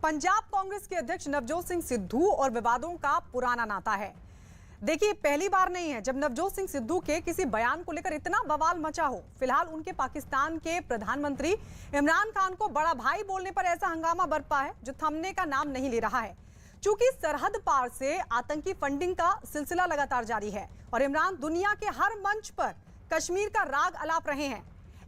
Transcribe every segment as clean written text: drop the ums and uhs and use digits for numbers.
पंजाब कांग्रेस के अध्यक्ष नवजोत सिंह सिद्धू और विवादों का पुराना नाता है। देखिए, पहली बार नहीं है जब नवजोत सिंह सिद्धू के किसी बयान को लेकर इतना बवाल मचा हो। फिलहाल उनके पाकिस्तान के प्रधानमंत्री इमरान खान को बड़ा भाई बोलने पर ऐसा हंगामा बरपा है जो थमने का नाम नहीं ले रहा है। चूंकि सरहद पार से आतंकी फंडिंग का सिलसिला लगातार जारी है और इमरान दुनिया के हर मंच पर कश्मीर का राग अलाप रहे हैं,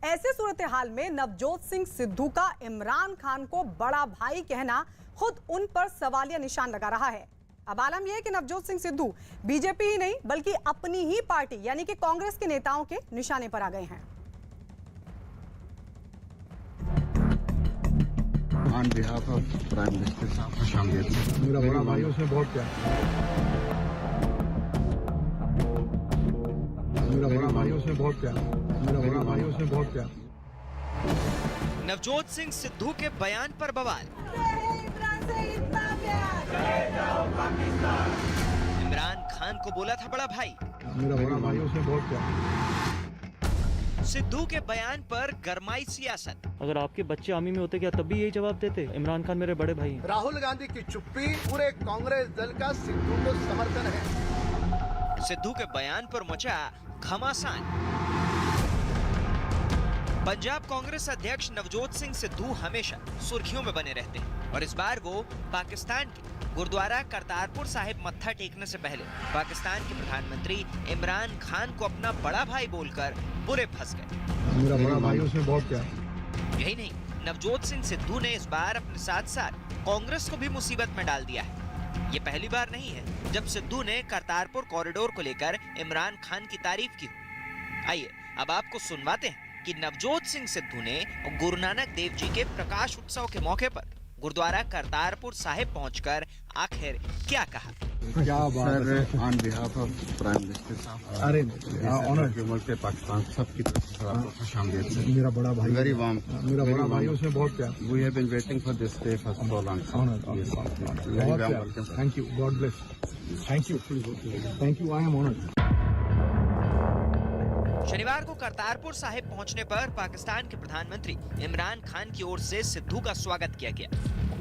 ऐसे सूरत हाल में नवजोत सिंह सिद्धू का इमरान खान को बड़ा भाई कहना खुद उन पर सवालिया निशान लगा रहा है। अब आलम यह है कि नवजोत सिंह सिद्धू बीजेपी ही नहीं बल्कि अपनी ही पार्टी यानी कि कांग्रेस के नेताओं के निशाने पर आ गए हैं। On behalf of Prime Minister साहब खुशामदीद। मेरा बड़ा भाई उसमें बहुत प्यार, मेरा बड़ा भाई उसमें बहुत प्यार, मेरा बड़ा भाई उसमें बहुत प्यार। नवजोत सिंह सिद्धू के बयान पर बवाल। इमरान खान को बोला था बड़ा भाई। मेरा बड़ा भाई उसमें बहुत प्यार। सिद्धू के बयान पर गरमाई सियासत। अगर आपके बच्चे आर्मी में होते क्या तब भी यही जवाब देते? इमरान खान मेरे बड़े भाई हैं। राहुल गांधी की चुप्पी पूरे कांग्रेस दल का सिद्धू को समर्थन है। सिद्धू के बयान पर मचा घमासान। पंजाब कांग्रेस अध्यक्ष नवजोत सिंह सिद्धू हमेशा सुर्खियों में बने रहते हैं और इस बार वो पाकिस्तान के गुरुद्वारा करतारपुर साहिब मत्था टेकने से पहले पाकिस्तान के प्रधानमंत्री इमरान खान को अपना बड़ा भाई बोलकर बुरे फंस गए। मेरा बड़ा भाई उसमें बहुत प्यार। यही नहीं, नवजोत सिंह सिद्धू ने इस बार अपने साथ साथ कांग्रेस को भी मुसीबत में डाल दिया है। ये पहली बार नहीं है जब सिद्धू ने करतारपुर कॉरिडोर को लेकर इमरान खान की तारीफ की। आइए अब आपको सुनवाते हैं कि नवजोत सिंह सिद्धू ने गुरु नानक देव जी के प्रकाश उत्सव के मौके पर गुरुद्वारा करतारपुर साहिब पहुंचकर आखिर क्या कहा। क्या बात है sir, on behalf of Prime Minister साहब, अरे ऑनर ह्यूमर से पाकिस्तान सबकी तरफ से आपको खुशामदीद। मेरा बड़ा भाई, Very warm, मेरा बड़ा भाई उसमें बहुत प्यार। We have been waiting for this day for so long. Honour, Yes, बहुत very warm प्यार। welcome, sir. Thank you, God bless. Thank you, thank you, I am honoured. शनिवार को करतारपुर साहिब पहुंचने पर पाकिस्तान के प्रधानमंत्री इमरान खान की ओर से सिद्धू का स्वागत किया गया।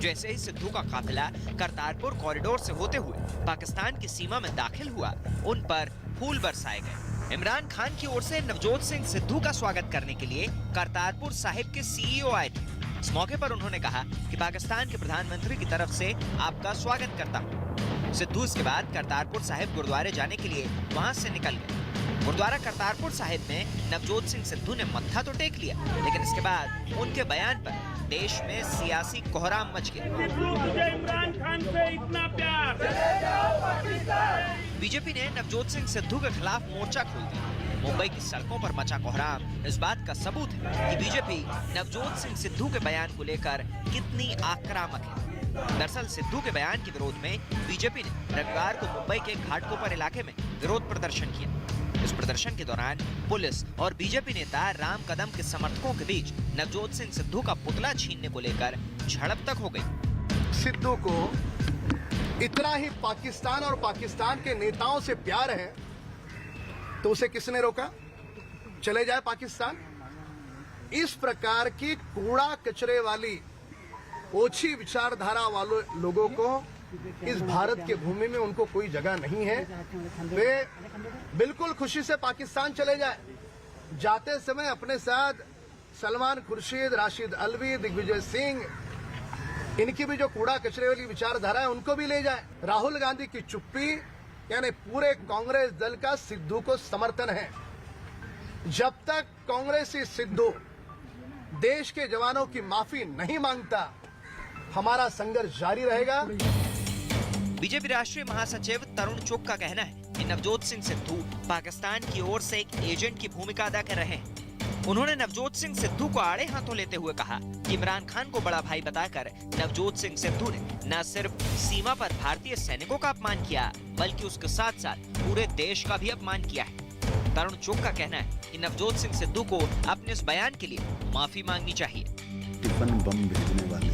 जैसे ही सिद्धू का काफिला करतारपुर कॉरिडोर से होते हुए पाकिस्तान की सीमा में दाखिल हुआ, उन पर फूल बरसाए गए। इमरान खान की ओर से नवजोत सिंह सिद्धू का स्वागत करने के लिए करतारपुर साहिब के सीईओ आए थे। इस मौके पर उन्होंने कहा कि पाकिस्तान के प्रधानमंत्री की तरफ से आपका स्वागत करता हूँ। सिद्धू इसके बाद करतारपुर साहिब गुरुद्वारे जाने के लिए वहाँ से निकल गए। गुरुद्वारा करतारपुर साहिब में नवजोत सिंह सिद्धू ने मत्था तो टेक लिया, लेकिन इसके बाद उनके बयान पर देश में सियासी कोहराम मच गया। इमरान खान से इतना प्यार। बीजेपी ने नवजोत सिंह सिद्धू के खिलाफ मोर्चा खोल दिया। मुंबई की सड़कों पर मचा कोहराम इस बात का सबूत है कि बीजेपी नवजोत सिंह सिद्धू के बयान को लेकर कितनी आक्रामक है। दरअसल सिद्धू के बयान के विरोध में बीजेपी ने रविवार को मुंबई के घाटकोपर इलाके में विरोध प्रदर्शन किया। इस प्रदर्शन के दौरान पुलिस और बीजेपी नेता राम कदम के समर्थकों के बीच नवजोत सिंह सिद्धू का पुतला छीनने को लेकर झड़प तक हो गई। सिद्धू को इतना ही पाकिस्तान और पाकिस्तान के नेताओं से प्यार है तो उसे किसने रोका? चले जाए पाकिस्तान। इस प्रकार की कूड़ा कचरे वाली ओछी विचारधारा वाले लोगों को इस भारत की भूमि में उनको कोई जगह नहीं है। वे बिल्कुल खुशी से पाकिस्तान चले जाए। जाते समय अपने साथ सलमान खुर्शीद, राशिद अलवी, दिग्विजय सिंह, इनकी भी जो कूड़ा कचरे वाली विचारधारा है उनको भी ले जाए। राहुल गांधी की चुप्पी यानी पूरे कांग्रेस दल का सिद्धू को समर्थन है। जब तक कांग्रेसी सिद्धू देश के जवानों की माफी नहीं मांगता, हमारा संघर्ष जारी रहेगा। बीजेपी राष्ट्रीय महासचिव तरुण चुग का कहना है कि नवजोत सिंह सिद्धू पाकिस्तान की ओर से एक एजेंट की भूमिका अदा कर रहे हैं। उन्होंने नवजोत सिंह सिद्धू को आड़े हाथों लेते हुए कहा कि इमरान खान को बड़ा भाई बताकर नवजोत सिंह सिद्धू ने न सिर्फ सीमा पर भारतीय सैनिकों का अपमान किया बल्कि उसके साथ साथ पूरे देश का भी अपमान किया है। तरुण चुग का कहना है कि नवजोत सिंह सिद्धू को अपने इस बयान के लिए माफी मांगनी चाहिए। टिफिन बम भेजने वाले,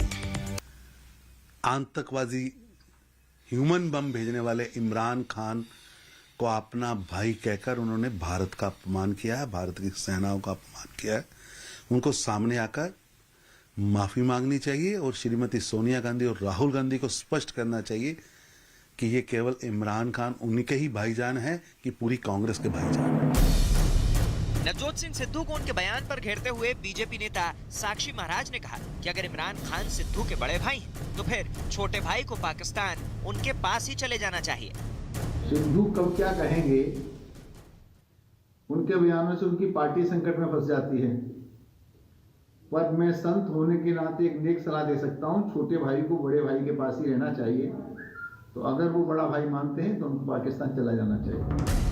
आतंकवादी ह्यूमन बम भेजने वाले इमरान खान को अपना भाई कहकर उन्होंने भारत का अपमान किया है, भारत की सेनाओं का अपमान किया है। उनको सामने आकर माफी मांगनी चाहिए और श्रीमती सोनिया गांधी और राहुल गांधी को स्पष्ट करना चाहिए कि ये केवल इमरान खान उन्हीं के ही भाईजान है कि पूरी कांग्रेस के भाईजान। नवजोत सिंह सिद्धू को उनके बयान पर घेरते हुए बीजेपी नेता साक्षी महाराज ने कहा कि अगर इमरान खान सिद्धू के बड़े भाई हैं, तो फिर छोटे भाई को पाकिस्तान उनके पास ही चले जाना चाहिए। सिद्धू कब क्या कहेंगे, उनके बयानों से उनकी पार्टी संकट में फंस जाती है। पर मैं संत होने के नाते एक नेक सलाह दे सकता हूँ, छोटे भाई को बड़े भाई के पास ही रहना चाहिए। तो अगर वो बड़ा भाई मानते हैं तो उनको पाकिस्तान चला जाना चाहिए।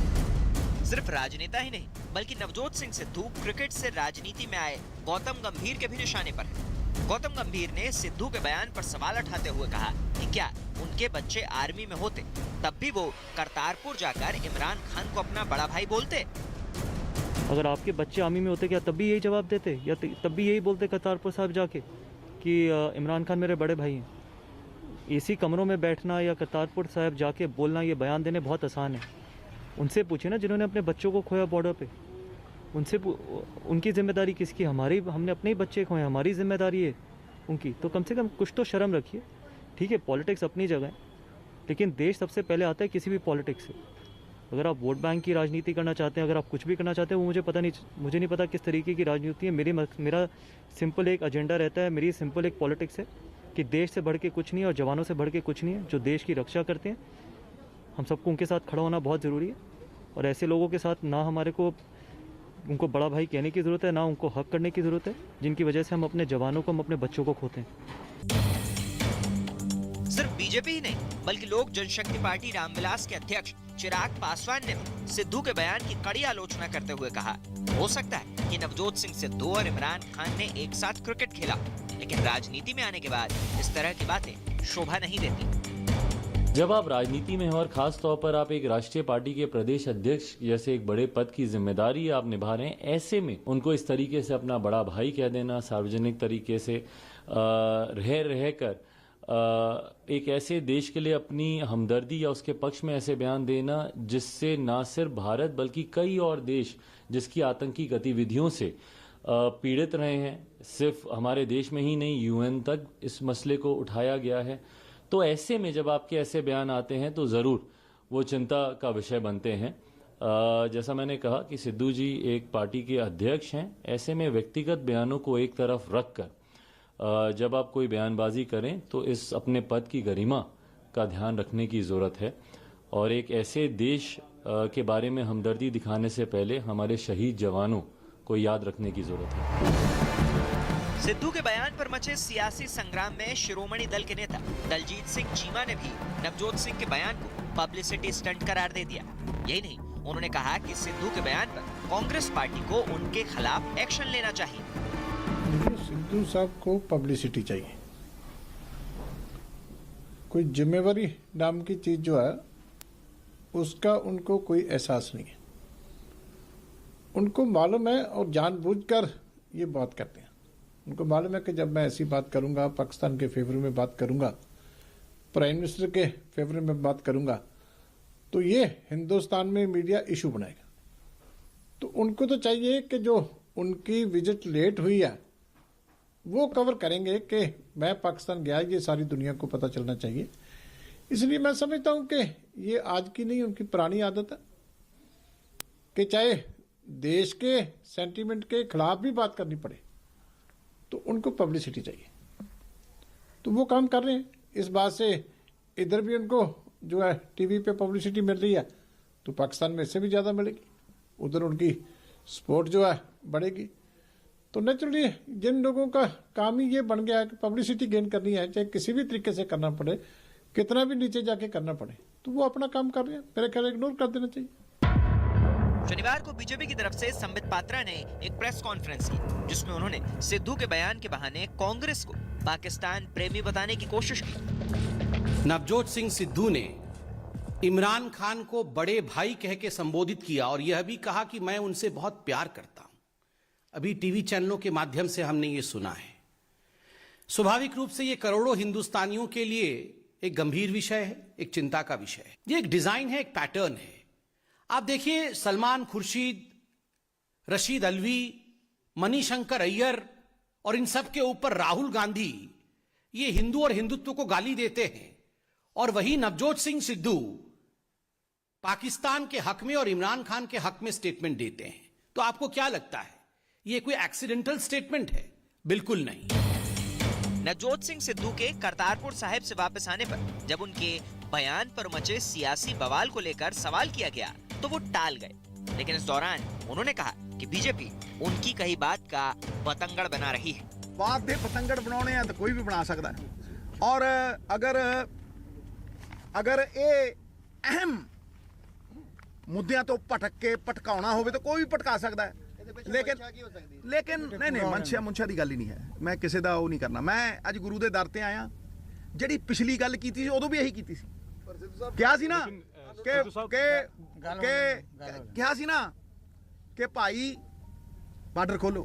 सिर्फ राजनेता ही नहीं, बल्कि नवजोत सिंह सिद्धू क्रिकेट से राजनीति में आए गौतम गंभीर के भी निशाने पर है। गौतम गंभीर ने सिद्धू के बयान पर सवाल उठाते हुए कहा कि क्या उनके बच्चे आर्मी में होते तब भी वो करतारपुर जाकर इमरान खान को अपना बड़ा भाई बोलते? अगर आपके बच्चे आर्मी में होते क्या तब भी यही जवाब देते, या तब भी यही बोलते करतारपुर साहब जाके कि इमरान खान मेरे बड़े भाई हैं? एसी कमरों में बैठना या करतारपुर साहब जाके बोलना, ये बयान देने बहुत आसान है। उनसे पूछे ना जिन्होंने अपने बच्चों को खोया बॉर्डर पे, उनसे उनकी जिम्मेदारी किसकी? हमारी, हमने अपने ही बच्चे खोए, हमारी जिम्मेदारी है उनकी। तो कम से कम कुछ तो शर्म रखिए। ठीक है, पॉलिटिक्स अपनी जगह है, लेकिन देश सबसे पहले आता है किसी भी पॉलिटिक्स से। अगर आप वोट बैंक की राजनीति करना चाहते हैं, अगर आप कुछ भी करना चाहते हैं, वो मुझे नहीं पता किस तरीके की राजनीति है। मेरा सिंपल एक एजेंडा रहता है, मेरी सिंपल एक पॉलिटिक्स है कि देश से बढ़ के कुछ नहीं है और जवानों से बढ़ के कुछ नहीं है। जो देश की रक्षा करते हैं, हम सबको उनके साथ खड़ा होना बहुत ज़रूरी है। और ऐसे लोगों के साथ ना हमारे को उनको बड़ा भाई कहने की ज़रूरत है, ना उनको हक करने की ज़रूरत है, जिनकी वजह से हम अपने जवानों को, हम अपने बच्चों को खोते हैं। सिर्फ बीजेपी ही नहीं, बल्कि लोक जनशक्ति पार्टी रामविलास के अध्यक्ष चिराग पासवान ने सिद्धू के बयान की कड़ी आलोचना करते हुए कहा, हो सकता है कि नवजोत सिंह सिद्धू और इमरान खान ने एक साथ क्रिकेट खेला, लेकिन राजनीति में आने के बाद इस तरह की बातें शोभा नहीं देती। जब आप राजनीति में हैं और खास तौर पर आप एक राष्ट्रीय पार्टी के प्रदेश अध्यक्ष जैसे एक बड़े पद की जिम्मेदारी आप निभा रहे हैं, ऐसे में उनको इस तरीके से अपना बड़ा भाई कह देना, सार्वजनिक तरीके से रह कर एक ऐसे देश के लिए अपनी हमदर्दी या उसके पक्ष में ऐसे बयान देना जिससे ना सिर्फ भारत बल्कि कई और देश जिसकी आतंकी गतिविधियों से पीड़ित रहे हैं, सिर्फ हमारे देश में ही नहीं, यूएन तक इस मसले को उठाया गया है। तो ऐसे में जब आपके ऐसे बयान आते हैं तो ज़रूर वो चिंता का विषय बनते हैं। जैसा मैंने कहा कि सिद्धू जी एक पार्टी के अध्यक्ष हैं, ऐसे में व्यक्तिगत बयानों को एक तरफ रख कर जब आप कोई बयानबाजी करें तो इस अपने पद की गरिमा का ध्यान रखने की ज़रूरत है। और एक ऐसे देश के बारे में हमदर्दी दिखाने से पहले हमारे शहीद जवानों को याद रखने की ज़रूरत है। सिद्धू के बयान पर मचे सियासी संग्राम में शिरोमणि दल के नेता दलजीत सिंह चीमा ने भी नवजोत सिंह के बयान को पब्लिसिटी स्टंट करार दे दिया। यही नहीं, उन्होंने कहा कि सिद्धू के बयान पर कांग्रेस पार्टी को उनके खिलाफ एक्शन लेना चाहिए। सिद्धू साहब को पब्लिसिटी चाहिए, कोई जिम्मेवारी नाम की चीज जो है उसका उनको कोई एहसास नहीं है। उनको मालूम है और जानबूझकर ये बात करते हैं। उनको मालूम है कि जब मैं ऐसी बात करूंगा, पाकिस्तान के फेवर में बात करूंगा, प्राइम मिनिस्टर के फेवर में बात करूंगा, तो ये हिंदुस्तान में मीडिया इशू बनाएगा। तो उनको तो चाहिए कि जो उनकी विजिट लेट हुई है वो कवर करेंगे कि मैं पाकिस्तान गया, ये सारी दुनिया को पता चलना चाहिए। इसलिए मैं समझता हूं कि ये आज की नहीं, उनकी पुरानी आदत है कि चाहे देश के सेंटीमेंट के खिलाफ भी बात करनी पड़े तो उनको पब्लिसिटी चाहिए। तो वो काम कर रहे हैं। इस बात से इधर भी उनको जो है टीवी पे पब्लिसिटी मिल रही है तो पाकिस्तान में इससे भी ज़्यादा मिलेगी, उधर उनकी सपोर्ट जो है बढ़ेगी। तो नेचुरली जिन लोगों का काम ही ये बन गया है कि पब्लिसिटी गेन करनी है, चाहे किसी भी तरीके से करना पड़े, कितना भी नीचे जाके करना पड़े, तो वो अपना काम कर रहे हैं। मेरे ख्याल इग्नोर कर देना चाहिए। शनिवार को बीजेपी की तरफ से संबित पात्रा ने एक प्रेस कॉन्फ्रेंस की, जिसमें उन्होंने सिद्धू के बयान के बहाने कांग्रेस को पाकिस्तान प्रेमी बताने की कोशिश की। नवजोत सिंह सिद्धू ने इमरान खान को बड़े भाई कह के संबोधित किया और यह भी कहा कि मैं उनसे बहुत प्यार करता हूं। अभी टीवी चैनलों के माध्यम से हमने ये सुना है। स्वाभाविक रूप से ये करोड़ों हिंदुस्तानियों के लिए एक गंभीर विषय है, एक चिंता का विषय है। ये एक डिजाइन है, एक पैटर्न है। आप देखिए, सलमान खुर्शीद, रशीद अलवी, मणिशंकर अय्यर और इन सब के ऊपर राहुल गांधी ये हिंदू और हिंदुत्व को गाली देते हैं, और वही नवजोत सिंह सिद्धू पाकिस्तान के हक में और इमरान खान के हक में स्टेटमेंट देते हैं। तो आपको क्या लगता है, ये कोई एक्सीडेंटल स्टेटमेंट है? बिल्कुल नहीं। नवजोत सिंह सिद्धू के करतारपुर साहिब से वापस आने पर जब उनके बयान पर मचे सियासी बवाल को लेकर सवाल किया गया तो वो टाल गए, लेकिन इस दौरान उन्होंने कहा कि बीजेपी उनकी कही बात का पतंगड़ बना रही है। बात दे पतंगड़ बनाने हैं तो कोई भी बना सकता है, और अगर ये अहम मुद्दों तो भटक के भटकाना हो तो कोई भी भटका सकता है, लेकिन नहीं मुंछा की गल ही नहीं है। मैं किसी का वो नहीं करना। मैं अज गुरु के दर ते आया, जी पिछली गल की थी उदों भी यही की थी। क्या सी ना क्या सी ना कि भाई बार्डर खोलो,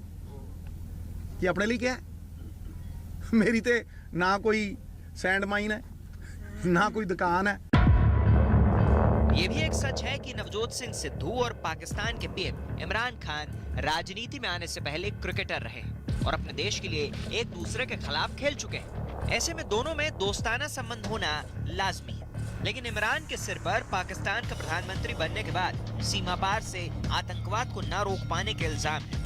कि अपने लिए क्या है? मेरी ते ना कोई सैंड माइन है ना कोई दुकान है। ये भी एक सच है कि नवजोत सिंह सिद्धू और पाकिस्तान के पीएम इमरान खान राजनीति में आने से पहले क्रिकेटर रहे और अपने देश के लिए एक दूसरे के खिलाफ खेल चुके हैं। ऐसे में दोनों में दोस्ताना संबंध होना लाजमी है, लेकिन इमरान के सिर पर पाकिस्तान का प्रधानमंत्री बनने के बाद सीमा पार से आतंकवाद को न रोक पाने के इल्जाम है।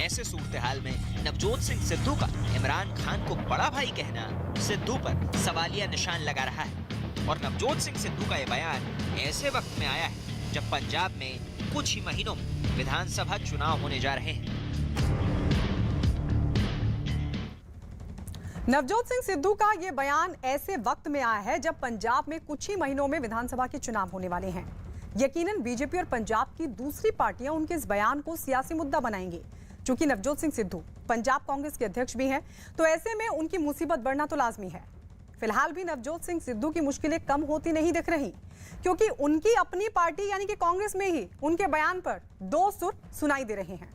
ऐसे सूरत हाल में नवजोत सिंह सिद्धू का इमरान खान को बड़ा भाई कहना सिद्धू पर सवालिया निशान लगा रहा है, और नवजोत सिंह सिद्धू का यह बयान ऐसे वक्त में आया है जब पंजाब में कुछ ही महीनों में विधानसभा चुनाव होने जा रहे हैं। नवजोत सिंह सिद्धू का ये बयान ऐसे वक्त में आया है जब पंजाब में कुछ ही महीनों में विधानसभा के चुनाव होने वाले हैं। यकीनन बीजेपी और पंजाब की दूसरी पार्टियां उनके इस बयान को सियासी मुद्दा बनाएंगी। चूंकि नवजोत सिंह सिद्धू पंजाब कांग्रेस के अध्यक्ष भी हैं, तो ऐसे में उनकी मुसीबत बढ़ना तो लाजमी है। फिलहाल भी नवजोत सिंह सिद्धू की मुश्किलें कम होती नहीं दिख रही, क्योंकि उनकी अपनी पार्टी यानी कि कांग्रेस में ही उनके बयान पर दो सुर सुनाई दे रहे हैं।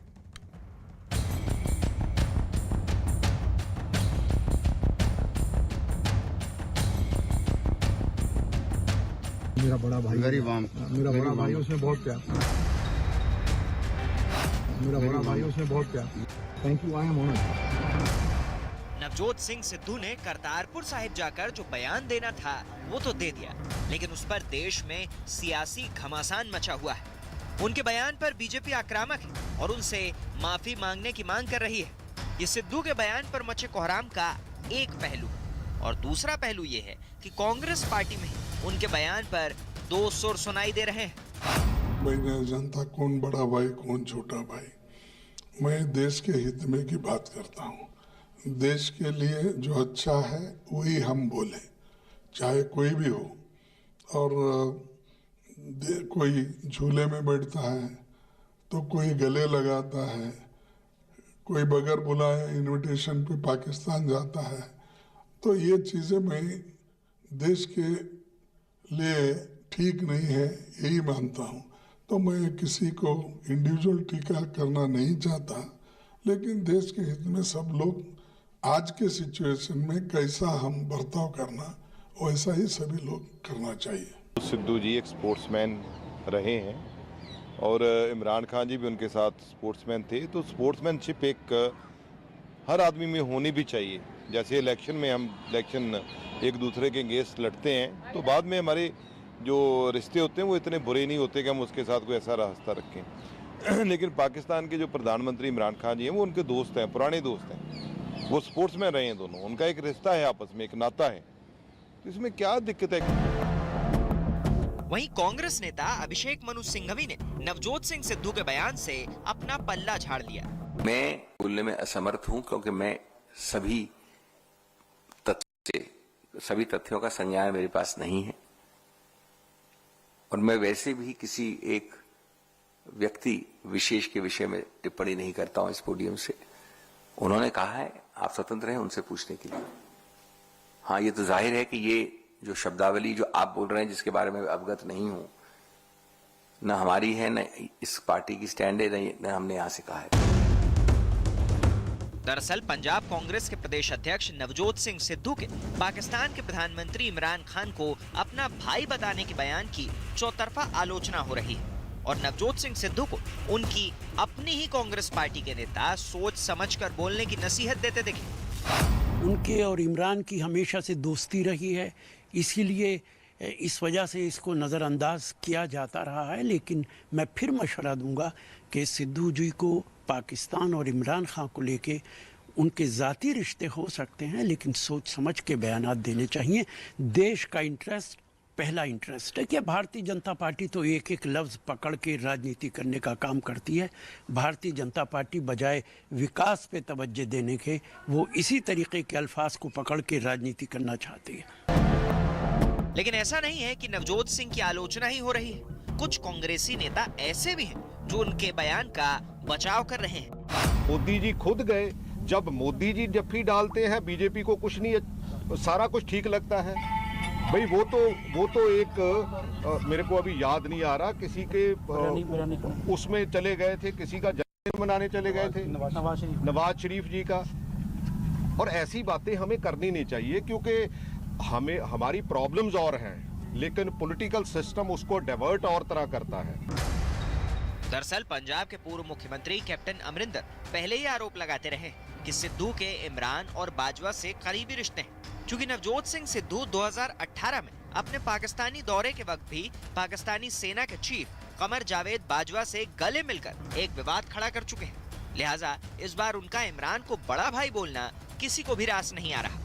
मेरा बड़ा भाई, मेरा बड़ा भाई, उसमें बहुत प्यार, मेरा बड़ा भाई, उसमें बहुत प्यार। Thank you, I am honoured. Navjot Singh Sidhu ने करतारपुर साहिब जाकर जो बयान देना था वो तो दे दिया, लेकिन उस पर देश में सियासी घमासान मचा हुआ है। उनके बयान पर बीजेपी आक्रामक है और उनसे माफी मांगने की मांग कर रही है। ये सिद्धू के बयान पर मचे कोहराम का एक पहलू, और दूसरा पहलू ये है कि कांग्रेस पार्टी में उनके बयान पर दो सुर सुनाई दे रहे हैं। भाई मैं जनता कौन बड़ा भाई कौन छोटा भाई, मैं देश के हित में की बात करता हूँ। देश के लिए जो अच्छा है वही हम बोले, चाहे कोई भी हो। और कोई झूले में बैठता है तो कोई गले लगाता है, कोई बगैर बुलाए इनविटेशन पे पाकिस्तान जाता है, तो ये चीज़ें मैं देश के लिए ठीक नहीं है यही मानता हूँ। तो मैं किसी को इंडिविजुअल टीका करना नहीं चाहता, लेकिन देश के हित में सब लोग आज के सिचुएशन में कैसा हम बर्ताव करना वैसा ही सभी लोग करना चाहिए। सिद्धू जी एक स्पोर्ट्समैन रहे हैं और इमरान खान जी भी उनके साथ स्पोर्ट्समैन थे, तो स्पोर्ट्समैनशिप एक हर आदमी में होनी भी चाहिए। जैसे इलेक्शन में हम एक दूसरे के अगेंस्ट लड़ते हैं तो बाद में हमारे जो रिश्ते होते हैं वो इतने बुरे नहीं होते कि हम उसके साथ कोई ऐसा रास्ता रखें। लेकिन पाकिस्तान के जो प्रधानमंत्री इमरान खान जी हैं वो उनके दोस्त हैं, पुराने दोस्त हैं, वो स्पोर्ट्समैन रहे हैं दोनों, उनका एक रिश्ता है आपस में, एक नाता है, तो इसमें क्या दिक्कत है। वहीं कांग्रेस नेता अभिषेक मनु सिंघवी ने नवजोत सिंह सिद्धू के बयान से अपना पल्ला झाड़ लिया। मैं बोलने में असमर्थ हूं क्योंकि मैं सभी तथ्यों का संज्ञान मेरे पास नहीं है, और मैं वैसे भी किसी एक व्यक्ति विशेष के विषय में टिप्पणी नहीं करता हूं इस पोडियम से। उन्होंने कहा है आप स्वतंत्र हैं उनसे पूछने के लिए। हाँ, ये तो जाहिर है कि ये जो शब्दावली जो आप बोल रहे हैं जिसके बारे में अवगत नहीं हूं, न हमारी है न इस पार्टी की स्टैंड है, न हमने यहां से कहा है। दरअसल पंजाब कांग्रेस के प्रदेश अध्यक्ष नवजोत सिंह सिद्धू के पाकिस्तान के प्रधानमंत्री इमरान खान को अपना भाई बताने के बयान की चौतरफा आलोचना हो रही है, और नवजोत सिंह सिद्धू को उनकी अपनी अपनी ही कांग्रेस पार्टी के नेता सोच समझकर बोलने की नसीहत देते दिखे। उनके और इमरान की हमेशा से दोस्ती रही है, इसीलिए इस वजह से इसको नज़रअंदाज किया जाता रहा है। लेकिन मैं फिर मशवरा दूंगा कि सिद्धू जी को पाकिस्तान और इमरान खान को लेके उनके ज़ाती रिश्ते हो सकते हैं, लेकिन सोच समझ के बयानात देने चाहिए। देश का इंटरेस्ट पहला इंटरेस्ट है। कि भारतीय जनता पार्टी तो एक एक लफ्ज़ पकड़ के राजनीति करने का काम करती है। भारतीय जनता पार्टी बजाय विकास पे तवज्जो देने के वो इसी तरीके के अल्फाज को पकड़ के राजनीति करना चाहती है। लेकिन ऐसा नहीं है कि नवजोत सिंह की आलोचना ही हो रही है। कुछ कांग्रेसी नेता ऐसे भी हैं जो उनके बयान का बचाव कर रहे हैं। मोदी जी खुद गए, जब मोदी जी जफ्फी डालते हैं बीजेपी को कुछ नहीं, सारा कुछ ठीक लगता है। भाई वो तो एक मेरे को अभी याद नहीं आ रहा, किसी के उसमें चले गए थे, किसी का जन्मदिन मनाने चले गए थे, नवाज शरीफ जी का। और ऐसी बातें हमें करनी नहीं चाहिए, क्योंकि हमें हमारी प्रॉब्लम्स और हैं, लेकिन पॉलिटिकल सिस्टम उसको डाइवर्ट और तरह करता है। दरअसल पंजाब के पूर्व मुख्यमंत्री कैप्टन अमरिंदर पहले ही आरोप लगाते रहे कि सिद्धू के इमरान और बाजवा से करीबी रिश्ते हैं। चूंकि नवजोत सिंह सिद्धू 2018 में अपने पाकिस्तानी दौरे के वक्त भी पाकिस्तानी सेना के चीफ कमर जावेद बाजवा से गले मिलकर एक विवाद खड़ा कर चुके हैं, लिहाजा इस बार उनका इमरान को बड़ा भाई बोलना किसी को भी रास नहीं आ रहा,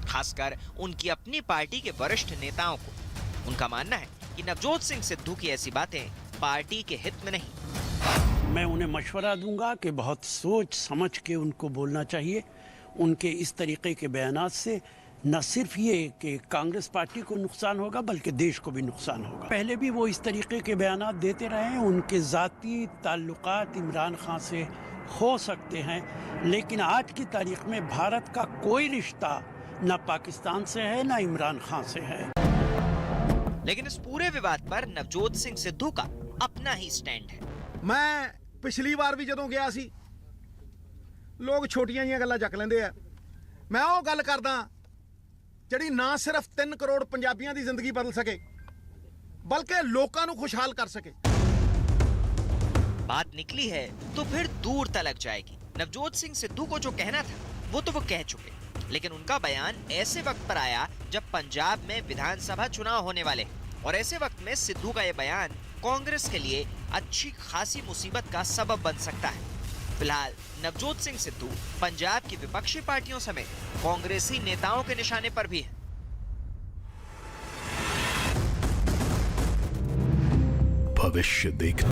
खासकर उनकी अपनी पार्टी के वरिष्ठ नेताओं को। उनका मानना है कि नवजोत सिंह सिद्धू की ऐसी बातें पार्टी के हित में नहीं। मैं उन्हें मशवरा दूंगा कि बहुत सोच समझ के उनको बोलना चाहिए। उनके इस तरीके के बयानात से न सिर्फ ये कि कांग्रेस पार्टी को नुकसान होगा, बल्कि देश को भी नुकसान होगा। पहले भी वो इस तरीके के बयानात देते रहे हैं। उनके ज़ाती ताल्लुकात इमरान खान से हो सकते हैं, लेकिन आज की तारीख में भारत का कोई रिश्ता न पाकिस्तान से है न इमरान खान से है। लेकिन इस पूरे विवाद पर नवजोत सिंह सिद्धू का अपना ही स्टैंड है। मैं पिछली बार भी ਜਦੋਂ ਗਿਆ ਸੀ, ਲੋਕ ਛੋਟੀਆਂ ਜੀਆਂ ਗੱਲਾਂ ਚੱਕ ਲੈਂਦੇ ਆ। ਮੈਂ ਉਹ ਗੱਲ ਕਰਦਾ ਜਿਹੜੀ ਨਾ ਸਿਰਫ 3 ਕਰੋੜ ਪੰਜਾਬੀਆਂ ਦੀ ਜ਼ਿੰਦਗੀ ਬਦਲ ਸਕੇ, ਬਲਕਿ ਲੋਕਾਂ ਨੂੰ ਖੁਸ਼ਹਾਲ ਕਰ ਸਕੇ। बात निकली है तो फिर दूर तलक जाएगी। नवजोत सिंह सिद्धू को जो कहना था वो तो वो कह चुके, लेकिन उनका बयान ऐसे वक्त पर आया जब पंजाब में विधानसभा चुनाव होने वाले, और ऐसे वक्त में सिद्धू का ये बयान कांग्रेस के लिए अच्छी खासी मुसीबत का सबब बन सकता है। फिलहाल नवजोत सिंह सिद्धू पंजाब की विपक्षी पार्टियों समेत कांग्रेसी नेताओं के निशाने पर भी है। भविष्य देखना।